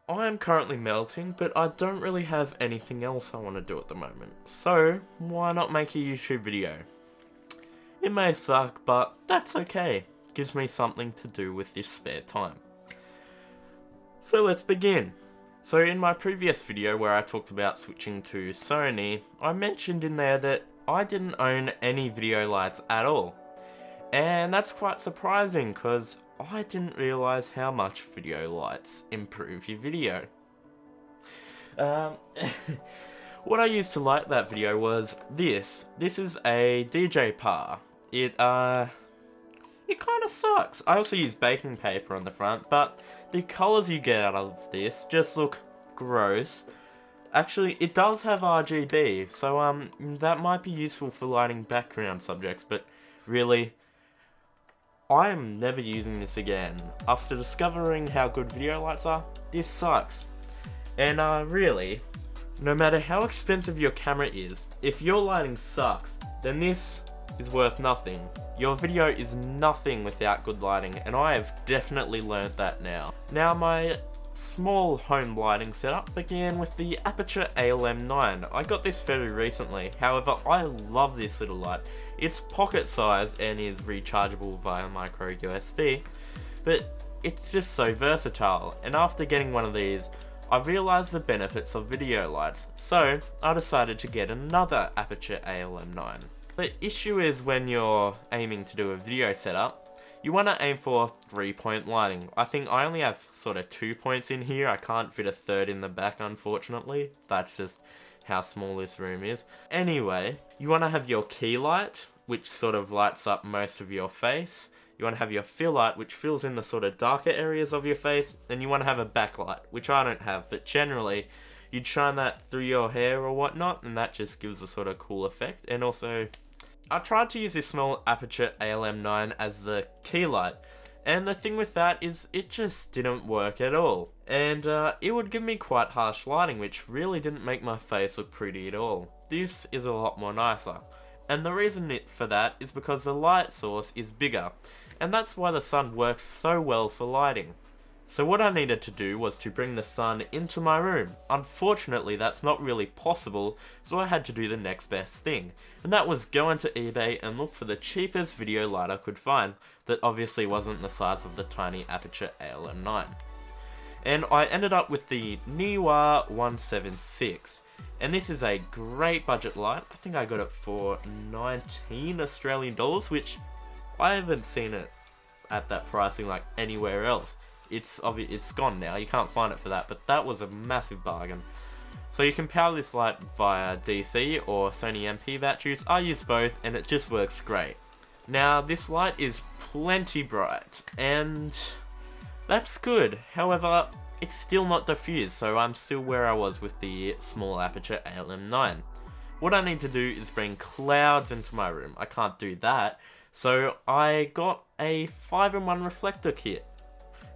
I am currently melting, but I don't really have anything else I want to do at the moment. So, why not make a YouTube video? It may suck, but that's okay. Gives me something to do with this spare time. So let's begin. So in my previous video where I talked about switching to Sony, I mentioned in there that I didn't own any video lights at all. And that's quite surprising because I didn't realise how much video lights improve your video. What I used to light that video was this. This is a DJ par. It kind of sucks. I also use baking paper on the front, but the colours you get out of this just look gross. Actually, it does have RGB, so that might be useful for lighting background subjects, but really, I am never using this again. After discovering how good video lights are, this sucks. And really, no matter how expensive your camera is, if your lighting sucks, then this is worth nothing. Your video is nothing without good lighting, and I have definitely learnt that now. Now my small home lighting setup began with the Aputure AL-M9. I got this very recently, however I love this little light. It's pocket sized and is rechargeable via micro USB, but it's just so versatile, and after getting one of these, I realised the benefits of video lights, so I decided to get another Aputure AL-M9. The issue is when you're aiming to do a video setup, you want to aim for 3-point lighting. I think I only have sort of 2 points in here. I can't fit a third in the back, unfortunately. That's just how small this room is. Anyway, you want to have your key light, which sort of lights up most of your face. You want to have your fill light, which fills in the sort of darker areas of your face. And you want to have a backlight, which I don't have, but generally you'd shine that through your hair or whatnot, and that just gives a sort of cool effect. And also, I tried to use this small Aputure AL-M9 as the key light, and the thing with that is it just didn't work at all. And it would give me quite harsh lighting, which really didn't make my face look pretty at all. This is a lot more nicer. And the reason for that is because the light source is bigger, and that's why the sun works so well for lighting. So what I needed to do was to bring the sun into my room. Unfortunately, that's not really possible, so I had to do the next best thing. And that was go onto eBay and look for the cheapest video light I could find, that obviously wasn't the size of the tiny Aputure AL-M9. And I ended up with the Neewer 176. And this is a great budget light. I think I got it for 19 Australian dollars, which I haven't seen it at that pricing like anywhere else. It's gone now, you can't find it for that, but that was a massive bargain. So you can power this light via DC or Sony MP batteries. I use both and it just works great. Now this light is plenty bright and that's good. However, it's still not diffused, so I'm still where I was with the small Aputure AL-M9. What I need to do is bring clouds into my room. I can't do that, so I got a 5-in-1 reflector kit.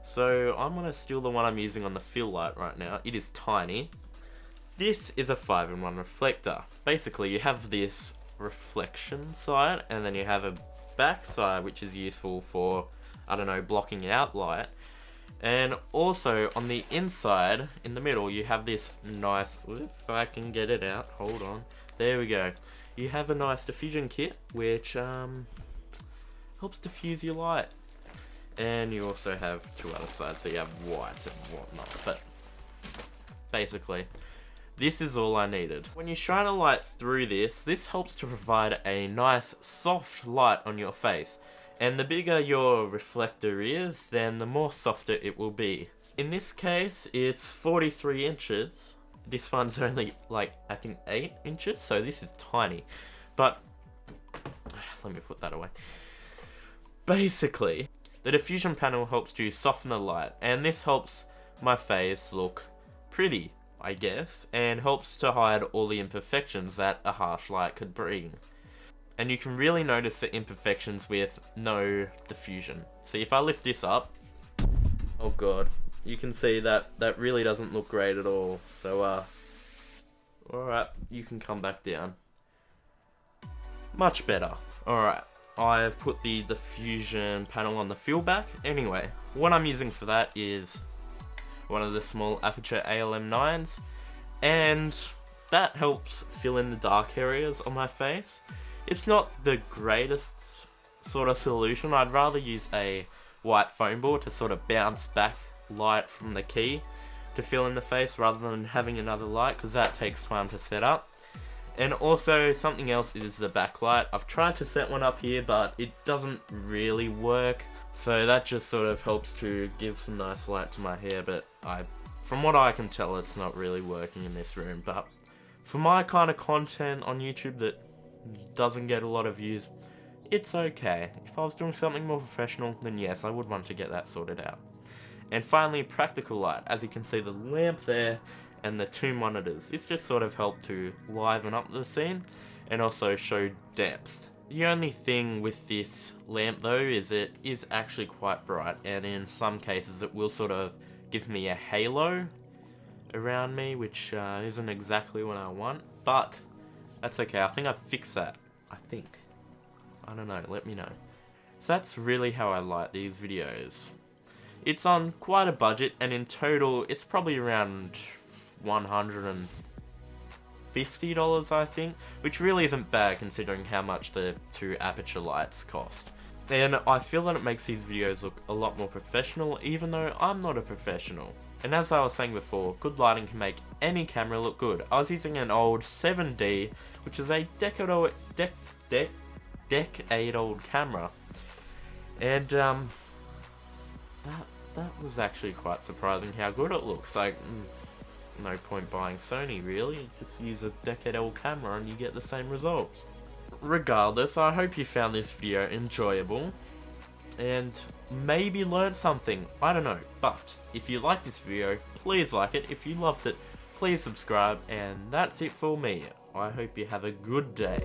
So I'm going to steal the one I'm using on the fill light right now. It is tiny. This is a 5-in-1 reflector. Basically, you have this reflection side, and then you have a back side, which is useful for, I don't know, blocking out light. And also, on the inside, in the middle, you have this nice, if I can get it out, hold on. There we go. You have a nice diffusion kit, which helps diffuse your light. And you also have 2 other sides, so you have white and whatnot, but basically, this is all I needed. When you shine a light through this helps to provide a nice soft light on your face, and the bigger your reflector is, then the more softer it will be. In this case, it's 43 inches. This one's only like, I think 8 inches, so this is tiny, but let me put that away. Basically, the diffusion panel helps to soften the light, and this helps my face look pretty, I guess, and helps to hide all the imperfections that a harsh light could bring. And you can really notice the imperfections with no diffusion. See, if I lift this up, oh god, you can see that that really doesn't look great at all. So, alright, you can come back down. Much better. Alright. I've put the diffusion panel on the fill back. Anyway, what I'm using for that is one of the small Aputure AL-M9s, and that helps fill in the dark areas on my face. It's not the greatest sort of solution. I'd rather use a white foam board to sort of bounce back light from the key to fill in the face rather than having another light, because that takes time to set up. And also something else is the backlight. I've tried to set one up here, but it doesn't really work, so that just sort of helps to give some nice light to my hair, but from what I can tell, it's not really working in this room. But for my kind of content on YouTube that doesn't get a lot of views, it's okay. If I was doing something more professional, then yes, I would want to get that sorted out. And finally, practical light. As you can see, the lamp there and the two monitors. This just sort of helped to liven up the scene and also show depth. The only thing with this lamp though is it is actually quite bright, and in some cases it will sort of give me a halo around me, which isn't exactly what I want, but that's okay. I think I've fixed that. I don't know, let me know. So that's really how I light these videos. It's on quite a budget, and in total it's probably around $150, I think, which really isn't bad considering how much the two Aputure lights cost. And I feel that it makes these videos look a lot more professional, even though I'm not a professional. And as I was saying before, good lighting can make any camera look good. I was using an old 7D, which is a decade-old camera, and that was actually quite surprising how good it looks. Like, no point buying Sony really, just use a decade-old camera and you get the same results. Regardless, I hope you found this video enjoyable and maybe learned something, I don't know. But if you like this video, please like it. If you loved it, please subscribe, and that's it for me. I hope you have a good day.